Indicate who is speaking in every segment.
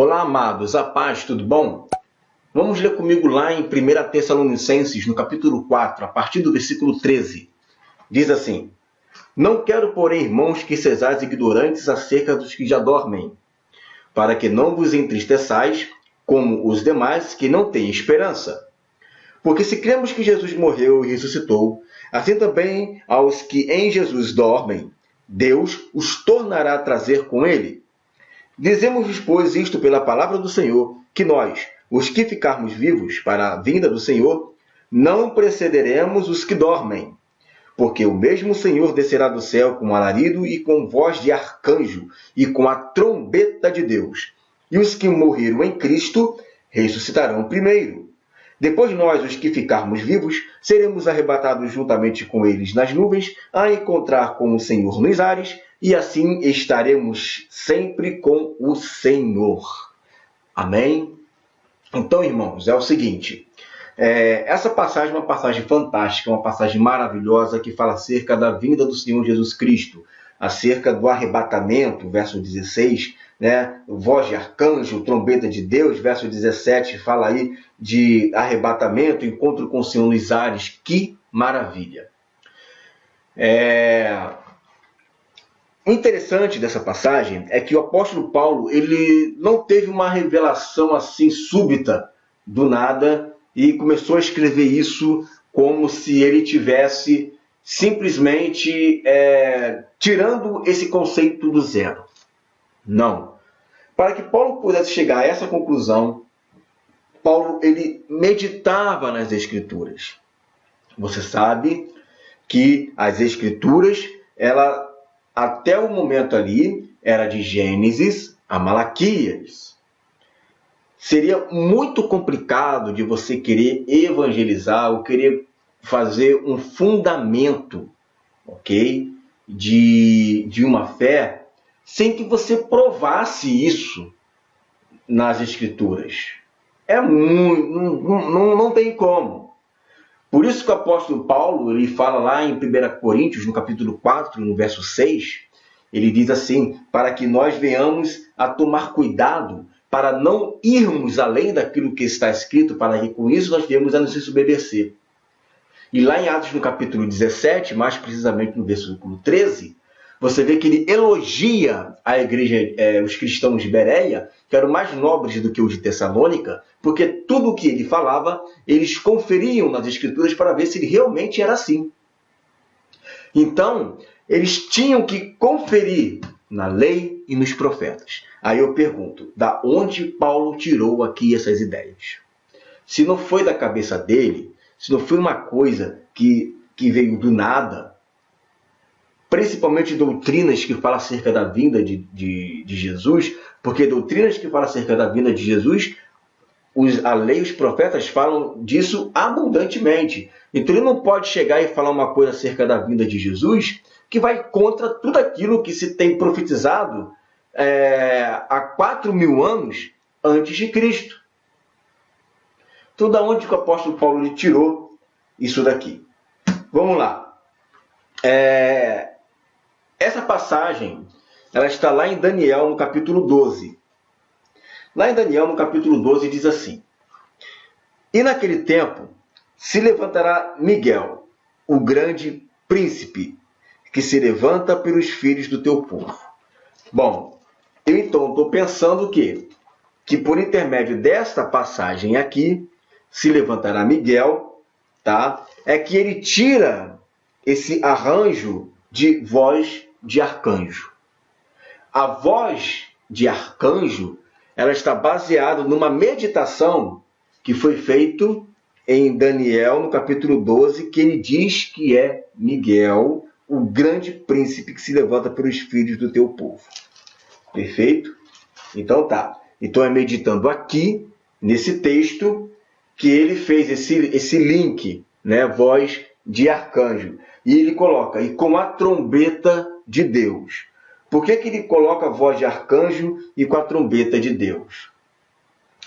Speaker 1: Olá, amados, a paz, tudo bom? Vamos ler comigo lá em 1 Tessalonicenses, no capítulo 4, a partir do versículo 13. Diz assim: Não quero, porém, irmãos, que sejais ignorantes acerca dos que já dormem, para que não vos entristeçais, como os demais que não têm esperança. Porque se cremos que Jesus morreu e ressuscitou, assim também aos que em Jesus dormem, Deus os tornará a trazer com ele. Dizemos-vos, pois, isto pela palavra do Senhor, que nós, os que ficarmos vivos para a vinda do Senhor, não precederemos os que dormem. Porque o mesmo Senhor descerá do céu com alarido e com voz de arcanjo e com a trombeta de Deus. E os que morreram em Cristo ressuscitarão primeiro. Depois nós, os que ficarmos vivos, seremos arrebatados juntamente com eles nas nuvens, a encontrar com o Senhor nos ares, e assim estaremos sempre com o Senhor. Amém? Então, irmãos, é o seguinte, essa passagem é uma passagem fantástica, uma passagem maravilhosa que fala acerca da vinda do Senhor Jesus Cristo, acerca do arrebatamento, verso 16, né? Voz de arcanjo, trombeta de Deus, verso 17, fala aí de arrebatamento, encontro com o Senhor nos ares. Que maravilha! O interessante dessa passagem é que o apóstolo Paulo ele não teve uma revelação assim súbita do nada e começou a escrever isso como se ele tivesse simplesmente tirando esse conceito do zero. Não. Para que Paulo pudesse chegar a essa conclusão, Paulo ele meditava nas Escrituras. Você sabe que as Escrituras, ela até o momento ali, era de Gênesis a Malaquias. Seria muito complicado de você querer evangelizar ou querer fazer um fundamento, ok? De uma fé, sem que você provasse isso nas Escrituras. Não tem como. Por isso que o apóstolo Paulo ele fala lá em 1 Coríntios, no capítulo 4, no verso 6, ele diz assim, para que nós venhamos a tomar cuidado para não irmos além daquilo que está escrito, para que com isso nós venhamos a nos submeter. E lá em Atos, no capítulo 17, mais precisamente no versículo 13, você vê que ele elogia a igreja, os cristãos de Bereia, que eram mais nobres do que os de Tessalônica, porque tudo o que ele falava, eles conferiam nas Escrituras para ver se ele realmente era assim. Então, eles tinham que conferir na lei e nos profetas. Aí eu pergunto, da onde Paulo tirou aqui essas ideias? Se não foi da cabeça dele, se não foi uma coisa que veio do nada, principalmente doutrinas que falam acerca da vinda de Jesus, porque doutrinas que falam acerca da vinda de Jesus, a lei e os profetas falam disso abundantemente. Então ele não pode chegar e falar uma coisa acerca da vinda de Jesus que vai contra tudo aquilo que se tem profetizado há 4.000 anos antes de Cristo. Então, da onde que o apóstolo Paulo ele tirou isso daqui? Vamos lá. Essa passagem ela está lá em Daniel, no capítulo 12. Lá em Daniel, no capítulo 12, diz assim: E naquele tempo se levantará Miguel, o grande príncipe, que se levanta pelos filhos do teu povo. Bom, eu então estou pensando que por intermédio desta passagem aqui, se levantará Miguel, tá? É que ele tira esse arranjo de voz de arcanjo. A voz de arcanjo, ela está baseada numa meditação que foi feita em Daniel, no capítulo 12, que ele diz que é Miguel, o grande príncipe que se levanta pelos filhos do teu povo. Perfeito? Então tá. Então é meditando aqui, nesse texto, que ele fez esse link, né? Voz de arcanjo. E ele coloca, e com a trombeta de Deus. Por que ele coloca a voz de arcanjo e com a trombeta de Deus?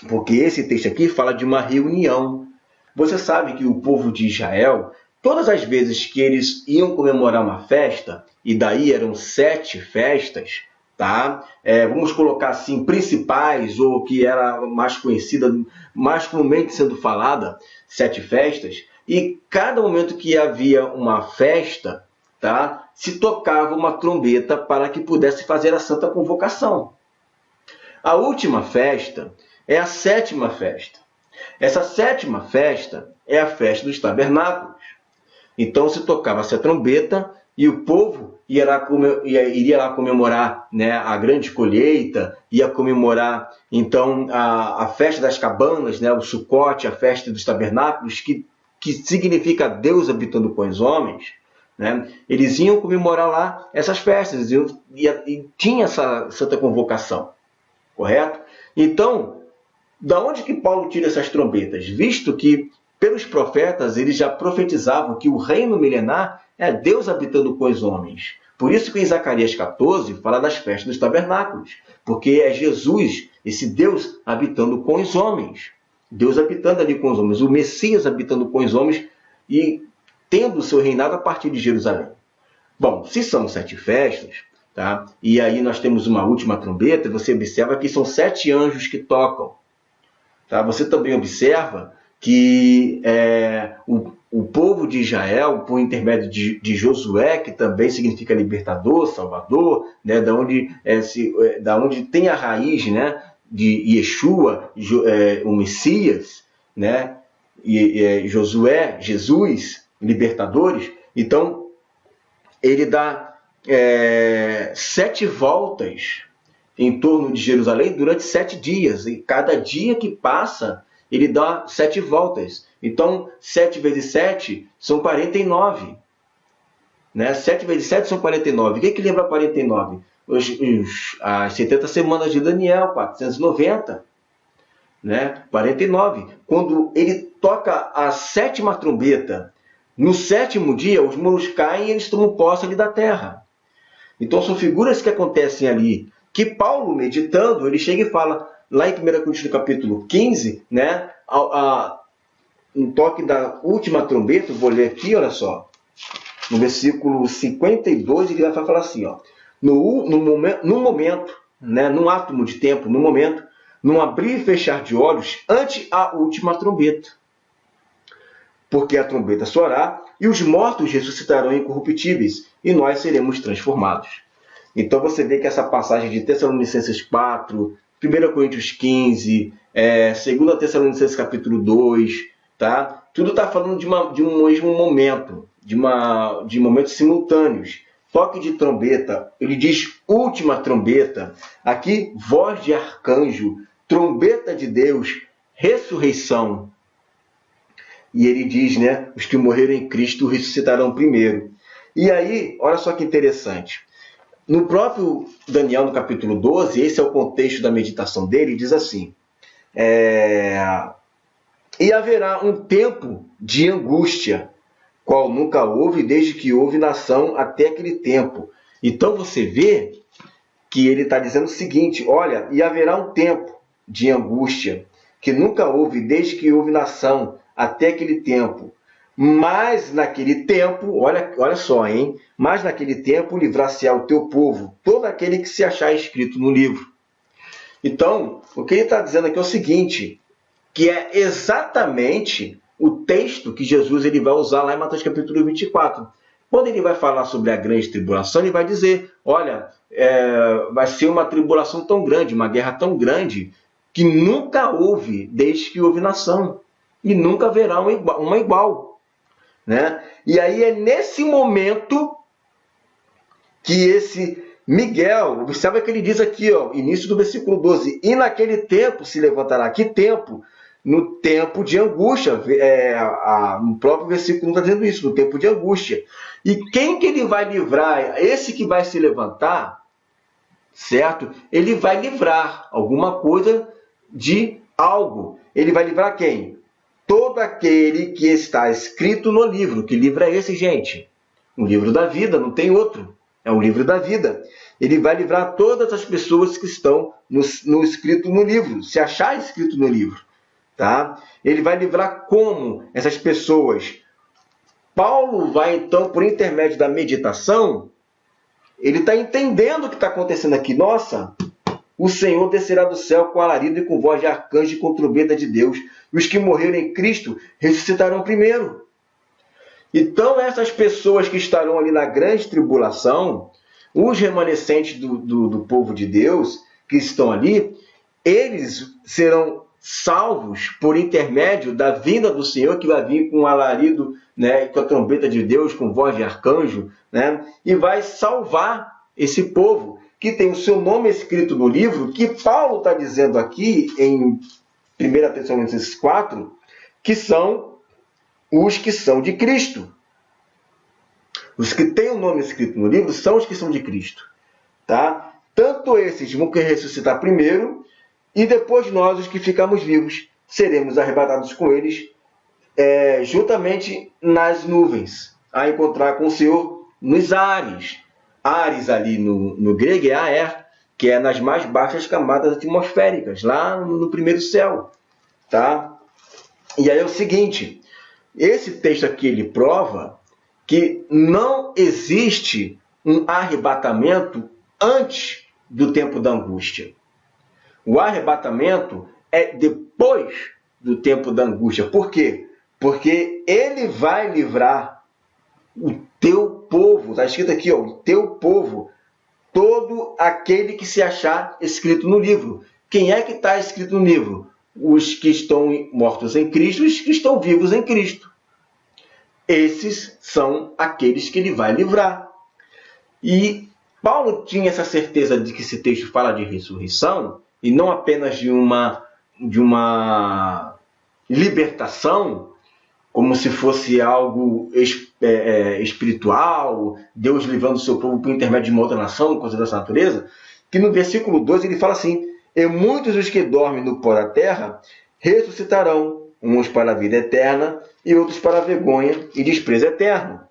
Speaker 1: Porque esse texto aqui fala de uma reunião. Você sabe que o povo de Israel, todas as vezes que eles iam comemorar uma festa, e daí eram 7 festas, tá? Vamos colocar assim, principais, ou que era mais conhecida, mais comumente sendo falada, 7 festas, e cada momento que havia uma festa, tá? Se tocava uma trombeta para que pudesse fazer a santa convocação. A última festa é a 7ª festa. Essa 7ª festa é a festa dos tabernáculos. Então se tocava-se a trombeta e o povo iria lá comemorar, né, a grande colheita, ia comemorar então a festa das cabanas, né, o Sucote, a festa dos tabernáculos, que significa Deus habitando com os homens. Né? Eles iam comemorar lá essas festas e tinha essa santa convocação, correto? Então, da onde que Paulo tira essas trombetas? Visto que pelos profetas eles já profetizavam que o reino milenar é Deus habitando com os homens. Por isso que em Zacarias 14 fala das festas dos tabernáculos, porque é Jesus, esse Deus habitando com os homens. Deus habitando ali com os homens, o Messias habitando com os homens e tendo o seu reinado a partir de Jerusalém. Bom, se são 7 festas, tá? E aí nós temos uma última trombeta, você observa que são 7 anjos que tocam. Tá? Você também observa que o povo de Israel, por intermédio de Josué, que também significa libertador, salvador, né? da onde tem a raiz, né? De Yeshua, o Messias, né? Josué, Jesus, libertadores. Então, ele dá 7 voltas em torno de Jerusalém durante 7 dias. E cada dia que passa, ele dá 7 voltas. Então, 7 vezes 7 são 49. Né? 7 vezes 7 são 49. O que lembra 49? As 70 semanas de Daniel, 490. Né? 49. Quando ele toca a 7ª trombeta, no 7º dia, os muros caem e eles tomam posse ali da terra. Então, são figuras que acontecem ali, que Paulo, meditando, ele chega e fala, lá em 1 Coríntios, no capítulo 15, né, no toque da última trombeta, vou ler aqui, olha só, no versículo 52, ele vai falar assim, ó, no momento, né, num átomo de tempo, no momento, num abrir e fechar de olhos, ante a última trombeta. Porque a trombeta soará, e os mortos ressuscitarão incorruptíveis, e nós seremos transformados. Então você vê que essa passagem de Tessalonicenses 4, 1 Coríntios 15, 2 Tessalonicenses capítulo 2, tá? Tudo está falando de um mesmo momento, de momentos simultâneos. Toque de trombeta, ele diz última trombeta, aqui voz de arcanjo, trombeta de Deus, ressurreição. E ele diz, né, os que morreram em Cristo ressuscitarão primeiro. E aí, olha só que interessante. No próprio Daniel, no capítulo 12, esse é o contexto da meditação dele, diz assim, e haverá um tempo de angústia, qual nunca houve desde que houve nação até aquele tempo. Então você vê que ele está dizendo o seguinte, olha, e haverá um tempo de angústia, que nunca houve desde que houve nação até aquele tempo. Mas naquele tempo, olha só, hein? Mas naquele tempo livrar-se-á o teu povo, todo aquele que se achar escrito no livro. Então, o que ele está dizendo aqui é o seguinte, que é exatamente o texto que Jesus ele vai usar lá em Mateus capítulo 24. Quando ele vai falar sobre a grande tribulação, ele vai dizer, olha, vai ser uma tribulação tão grande, uma guerra tão grande, que nunca houve desde que houve nação. E nunca haverá uma igual. Né? E aí é nesse momento que esse Miguel, observa que ele diz aqui, ó, início do versículo 12, e naquele tempo se levantará. Que tempo? No tempo de angústia. No próprio versículo está dizendo isso, no tempo de angústia. E quem que ele vai livrar? Esse que vai se levantar, certo? Ele vai livrar alguma coisa de algo. Ele vai livrar quem? Todo aquele que está escrito no livro. Que livro é esse, gente? O livro da vida, não tem outro. É o livro da vida. Ele vai livrar todas as pessoas que estão escrito no livro, se achar escrito no livro. Tá? Ele vai livrar como essas pessoas? Paulo vai, então, por intermédio da meditação, ele está entendendo o que está acontecendo aqui. Nossa, o Senhor descerá do céu com alarido e com voz de arcanjo e com trombeta de Deus. E os que morreram em Cristo ressuscitarão primeiro. Então, essas pessoas que estarão ali na grande tribulação, os remanescentes do povo de Deus, que estão ali, eles serão salvos por intermédio da vinda do Senhor, que vai vir com o alarido, né, com a trombeta de Deus, com voz de arcanjo, né, e vai salvar esse povo, que tem o seu nome escrito no livro, que Paulo está dizendo aqui em 1 Tessalonicenses 4, que são os que são de Cristo. Os que têm o nome escrito no livro são os que são de Cristo. Tá? Tanto esses vão ressuscitar primeiro, e depois nós, os que ficamos vivos, seremos arrebatados com eles juntamente nas nuvens, a encontrar com o Senhor nos ares. Ares ali no grego é aer, que é nas mais baixas camadas atmosféricas, lá no primeiro céu. Tá? E aí é o seguinte, esse texto aqui ele prova que não existe um arrebatamento antes do tempo da angústia. O arrebatamento é depois do tempo da angústia. Por quê? Porque ele vai livrar o teu povo, está escrito aqui, ó, o teu povo, todo aquele que se achar escrito no livro. Quem é que está escrito no livro? Os que estão mortos em Cristo, os que estão vivos em Cristo. Esses são aqueles que ele vai livrar. E Paulo tinha essa certeza de que esse texto fala de ressurreição, e não apenas de uma libertação, como se fosse algo espiritual, Deus livrando o seu povo por intermédio de uma outra nação, coisa dessa natureza, que no versículo 12 ele fala assim, e muitos dos que dormem no pó da terra ressuscitarão, uns para a vida eterna e outros para a vergonha e desprezo eterno.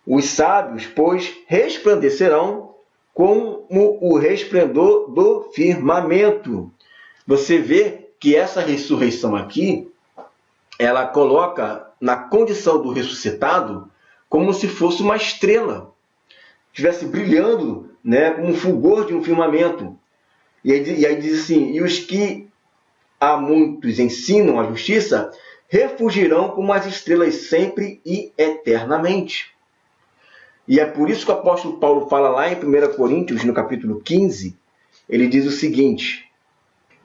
Speaker 1: Os sábios, pois, resplandecerão como o resplendor do firmamento. Você vê que essa ressurreição aqui, ela coloca na condição do ressuscitado como se fosse uma estrela, estivesse brilhando, né, como um fulgor de um firmamento. E aí diz assim, e os que a muitos ensinam a justiça, refugirão como as estrelas sempre e eternamente. E é por isso que o apóstolo Paulo fala lá em 1 Coríntios, no capítulo 15, ele diz o seguinte,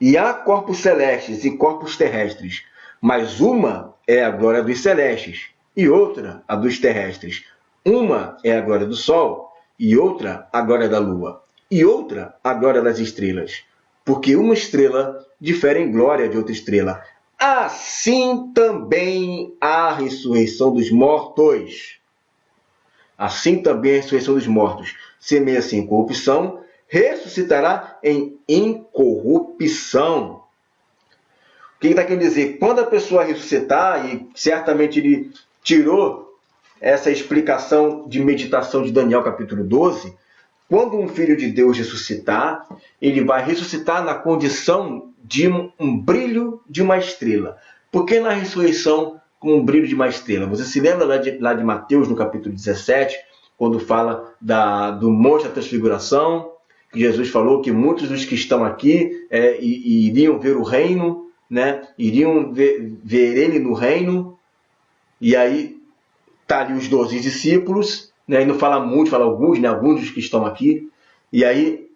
Speaker 1: e há corpos celestes e corpos terrestres, mas uma é a glória dos celestes e outra a dos terrestres. Uma é a glória do sol e outra a glória da lua e outra a glória das estrelas. Porque uma estrela difere em glória de outra estrela. Assim também a ressurreição dos mortos. Assim também a ressurreição dos mortos. Semeia-se em corrupção, ressuscitará em incorrupção. O que está querendo dizer? Quando a pessoa ressuscitar, e certamente ele tirou essa explicação de meditação de Daniel capítulo 12, quando um filho de Deus ressuscitar, ele vai ressuscitar na condição de um brilho de uma estrela. Por que na ressurreição com um brilho de uma estrela? Você se lembra lá de Mateus, no capítulo 17, quando fala do Monte da Transfiguração, que Jesus falou que muitos dos que estão aqui iriam ver o reino, né? Iriam ver ele no reino, e aí está ali os 12 discípulos, né? E não fala muitos, fala alguns, né? Alguns dos que estão aqui, e aí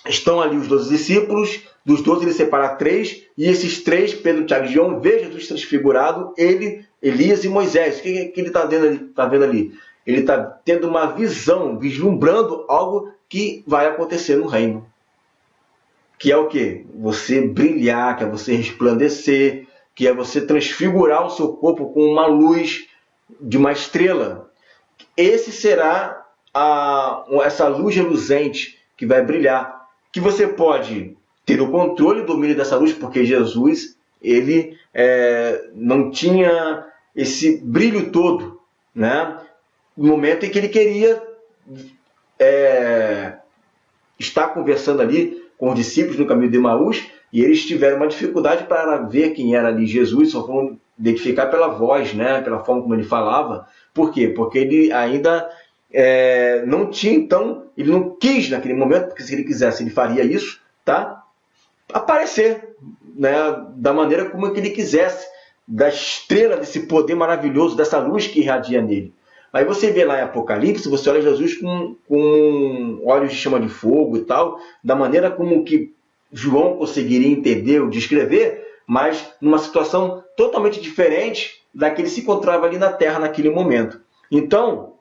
Speaker 1: estão ali os 12 discípulos, dos 12 ele separa 3, e esses 3, Pedro, Tiago e João, vê Jesus transfigurado, ele, Elias e Moisés. O que ele está vendo ali? Ele está tendo uma visão, vislumbrando algo que vai acontecer no reino. Que é o quê? Você brilhar, que é você resplandecer, que é você transfigurar o seu corpo com uma luz de uma estrela. Esse será essa luz reluzente que vai brilhar. Que você pode ter o controle e o domínio dessa luz, porque Jesus ele não tinha esse brilho todo, né? No momento em que ele queria estar conversando ali com os discípulos no caminho de Emaús, e eles tiveram uma dificuldade para ver quem era ali Jesus, só foram identificar pela voz, né? Pela forma como ele falava. Por quê? Porque ele ainda não tinha, então, ele não quis naquele momento, porque se ele quisesse, ele faria isso, tá? Aparecer, né, da maneira como ele quisesse, da estrela, desse poder maravilhoso, dessa luz que irradia nele. Aí você vê lá em Apocalipse, você olha Jesus com olhos de chama de fogo e tal, da maneira como que João conseguiria entender ou descrever, mas numa situação totalmente diferente da que ele se encontrava ali na Terra naquele momento. Então,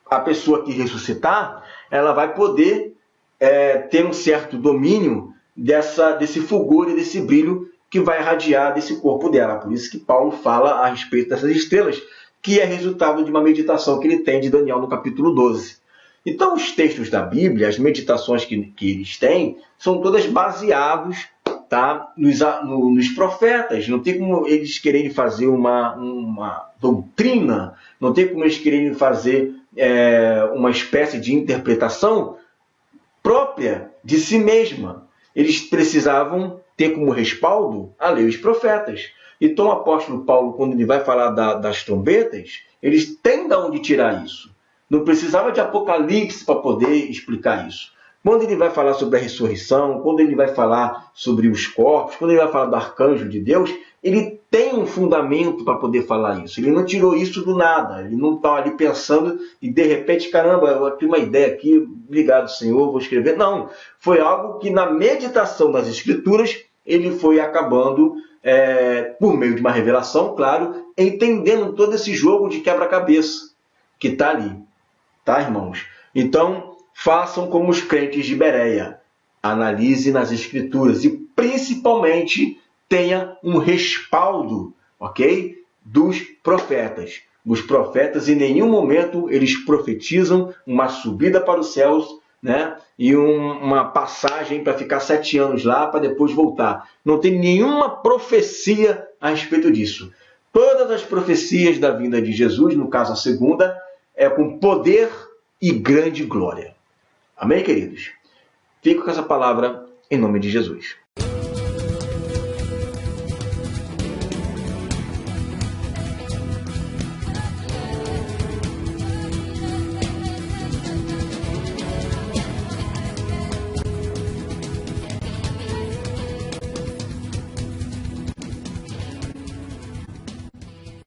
Speaker 1: a pessoa que ressuscitar, ela vai poder ter um certo domínio desse fulgor e desse brilho que vai irradiar desse corpo dela. Por isso que Paulo fala a respeito dessas estrelas, que é resultado de uma meditação que ele tem de Daniel no capítulo 12. Então, os textos da Bíblia, as meditações que eles têm, são todas baseados, tá, nos profetas. Não tem como eles quererem fazer uma doutrina, não tem como eles quererem fazer uma espécie de interpretação própria de si mesma. Eles precisavam ter como respaldo a lei e os profetas. Então o apóstolo Paulo, quando ele vai falar das trombetas, eles têm de onde tirar isso. Não precisava de Apocalipse para poder explicar isso. Quando ele vai falar sobre a ressurreição, quando ele vai falar sobre os corpos, quando ele vai falar do arcanjo de Deus, ele tem um fundamento para poder falar isso. Ele não tirou isso do nada. Ele não está ali pensando e de repente, caramba, eu tenho uma ideia aqui, obrigado Senhor, vou escrever. Não, foi algo que na meditação das Escrituras ele foi acabando, por meio de uma revelação, claro, entendendo todo esse jogo de quebra-cabeça que está ali. Tá, irmãos? Então, façam como os crentes de Bereia. Analise nas Escrituras e, principalmente, tenha um respaldo, ok? Dos profetas. Os profetas, em nenhum momento, eles profetizam uma subida para os céus, né? E uma passagem para ficar 7 anos lá, para depois voltar. Não tem nenhuma profecia a respeito disso. Todas as profecias da vinda de Jesus, no caso a segunda, é com poder e grande glória. Amém, queridos? Fico com essa palavra em nome de Jesus.